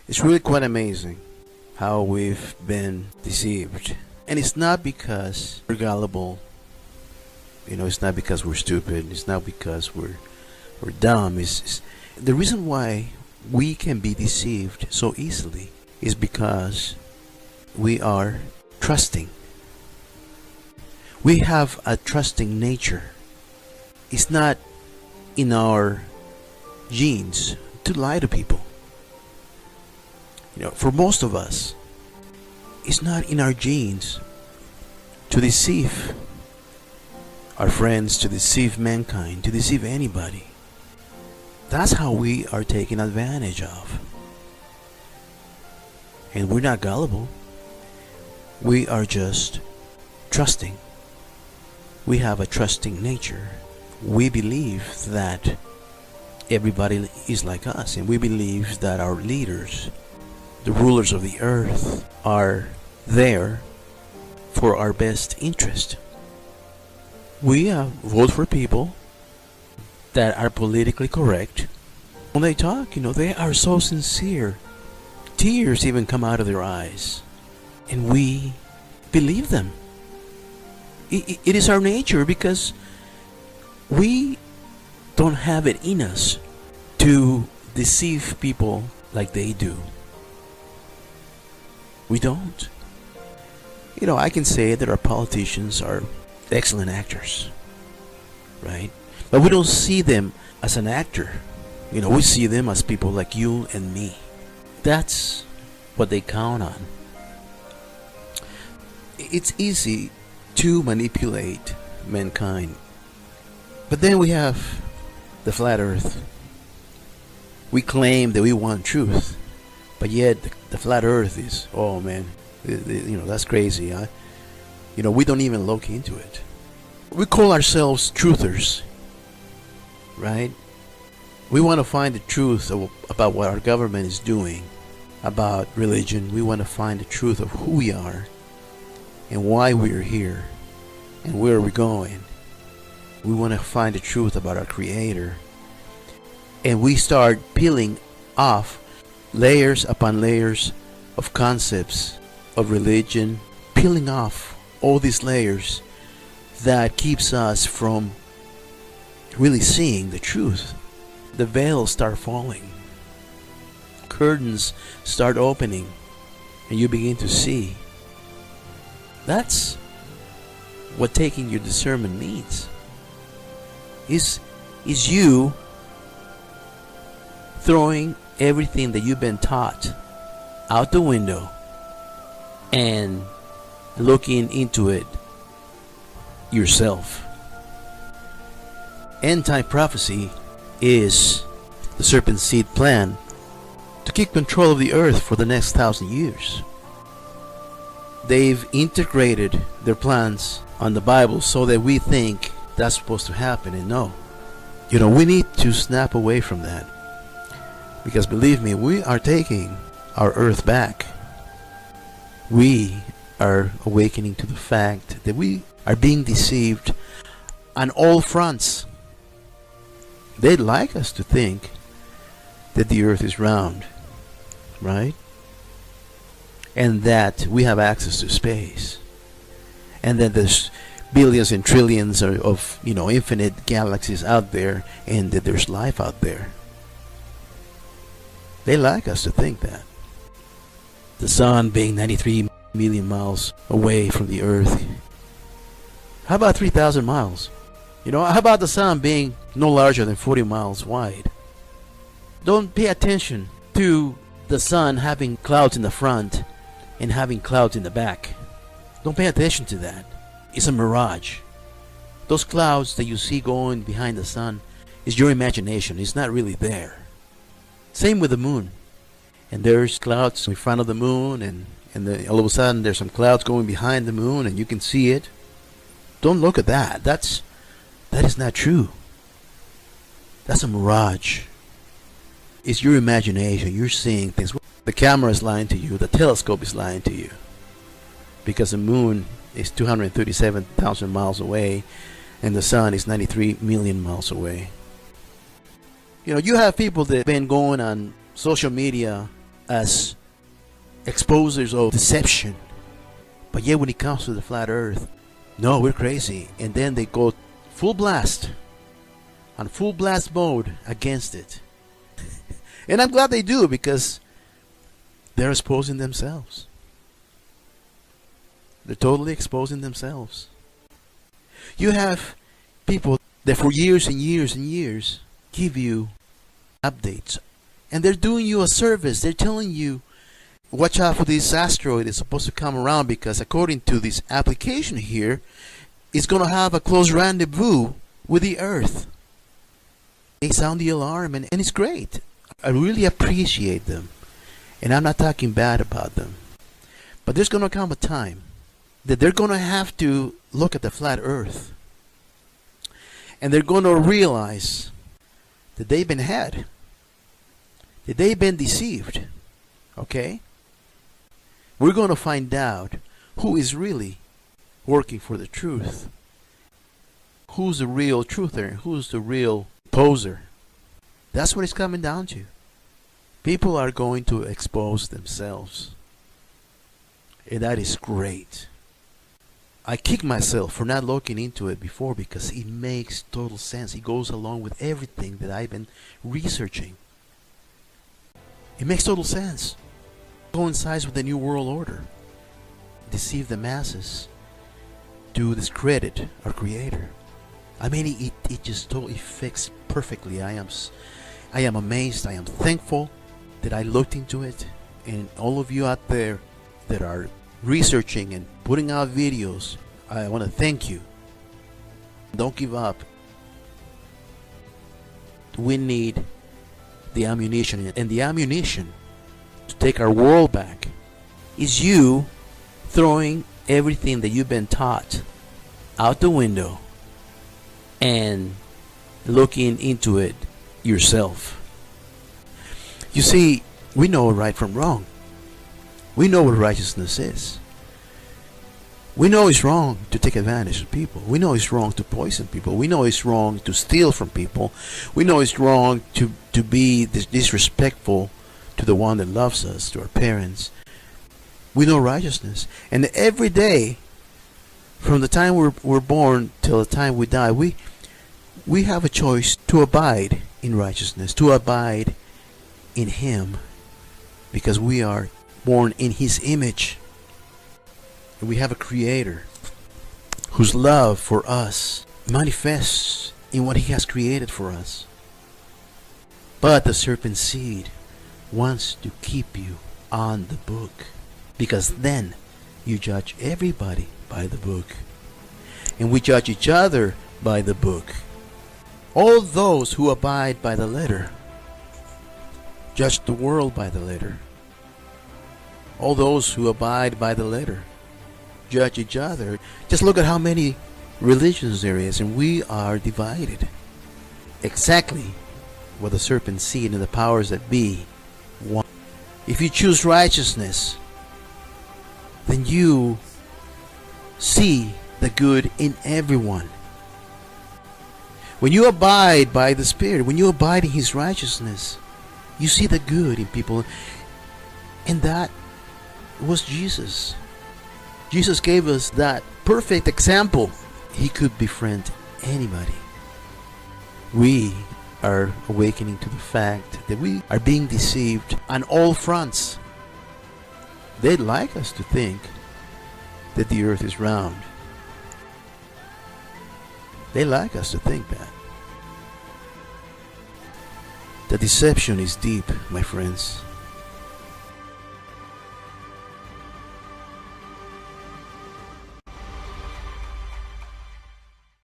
It's really quite amazing how we've been deceived. And it's not because we're gullible. It's not because we're stupid. It's not because we're dumb. It's the reason why we can be deceived so easily is because we are trusting. We have a trusting nature. It's not in our genes to lie to people. For most of us, it's not in our genes to deceive our friends, to deceive mankind, to deceive anybody. That's how we are taken advantage of. And we're not gullible. We are just trusting. We have a trusting nature. We believe that everybody is like us, and we believe that our leaders, the rulers of the earth, are there for our best interest. We vote for people that are politically correct. When they talk, they are so sincere. Tears even come out of their eyes. And we believe them. It is our nature because we don't have it in us to deceive people like they do. We don't. I can say that our politicians are excellent actors, right? But we don't see them as an actor. We see them as people like you and me. That's what they count on. It's easy to manipulate mankind. But then we have the flat earth. We claim that we want truth, but yet the flat earth is, oh man, that's crazy. We don't even look into it. We call ourselves truthers, right? We want to find the truth about what our government is doing, about religion. We want to find the truth of who we are and why we're here and where we're going. We want to find the truth about our Creator. And we start peeling off layers upon layers of concepts of religion, peeling off all these layers that keeps us from really seeing the truth. The veils start falling. Curtains start opening, and you begin to see. That's what taking your discernment means. Is you throwing everything that you've been taught out the window and looking into it yourself. End-time prophecy is the serpent seed plan to keep control of the earth for the next 1,000 years. They've integrated their plans on the Bible so that we think that's supposed to happen, and no. We need to snap away from that. Because believe me, we are taking our earth back. We are awakening to the fact that we are being deceived on all fronts. They'd like us to think that the earth is round, right? And that we have access to space. And that there's billions and trillions of infinite galaxies out there, and that there's life out there. They like us to think that. The sun being 93 million miles away from the earth. How about 3,000 miles? How about the sun being no larger than 40 miles wide? Don't pay attention to the sun having clouds in the front and having clouds in the back. Don't pay attention to that. It's a mirage. Those clouds that you see going behind the sun is your imagination. It's not really there. Same with the moon. And there's clouds in front of the moon, and all of a sudden there's some clouds going behind the moon, and you can see it. Don't look at that. That is not true. That's a mirage. It's your imagination. You're seeing things. The camera is lying to you. The telescope is lying to you. Because the moon is 237,000 miles away, and the sun is 93 million miles away. You have people that have been going on social media as exposers of deception. But yet when it comes to the flat earth, no, we're crazy. And then they go full blast, on full blast mode against it. And I'm glad they do, because they're exposing themselves. They're totally exposing themselves. You have people that for years and years and years give you updates, and they're doing you a service. They're telling you, watch out for this asteroid. It's supposed to come around because according to this application here, it's going to have a close rendezvous with the Earth. They sound the alarm, and it's great. I really appreciate them, and I'm not talking bad about them. But there's going to come a time that they're going to have to look at the flat earth, and they're going to realize that they've been had, that they've been deceived. Okay? We're going to find out who is really working for the truth, who's the real truther, who's the real poser. That's what it's coming down to. People are going to expose themselves, and that is great. I kick myself for not looking into it before, because it makes total sense. It goes along with everything that I've been researching. It makes total sense. It coincides with the New World Order. Deceive the masses to discredit our Creator. I mean, it just totally fits perfectly. I am amazed. I am thankful that I looked into it. And all of you out there that are researching and putting out videos, I want to thank you. Don't give up. We need the ammunition, and the ammunition to take our world back is you throwing everything that you've been taught out the window and looking into it yourself. You see, we know right from wrong. We know what righteousness is. We know it's wrong to take advantage of people. We know it's wrong to poison people. We know it's wrong to steal from people. We know it's wrong to be disrespectful to the one that loves us, to our parents. We know righteousness. And every day, from the time we're born till the time we die, we have a choice to abide in righteousness, to abide in Him, because we are born in His image. And we have a Creator whose love for us manifests in what He has created for us. But the serpent seed wants to keep you on the book, because then you judge everybody by the book, and we judge each other by the book. All those who abide by the letter judge the world by the letter. All those who abide by the letter judge each other. Just look at how many religions there is, and we are divided. Exactly what the serpent seed and the powers that be want. If you choose righteousness, then you see the good in everyone. When you abide by the Spirit, when you abide in His righteousness, you see the good in people. And that was Jesus. Jesus gave us that perfect example. He could befriend anybody. We are awakening to the fact that we are being deceived on all fronts. They'd like us to think that the earth is round. They like us to think that. The deception is deep, my friends.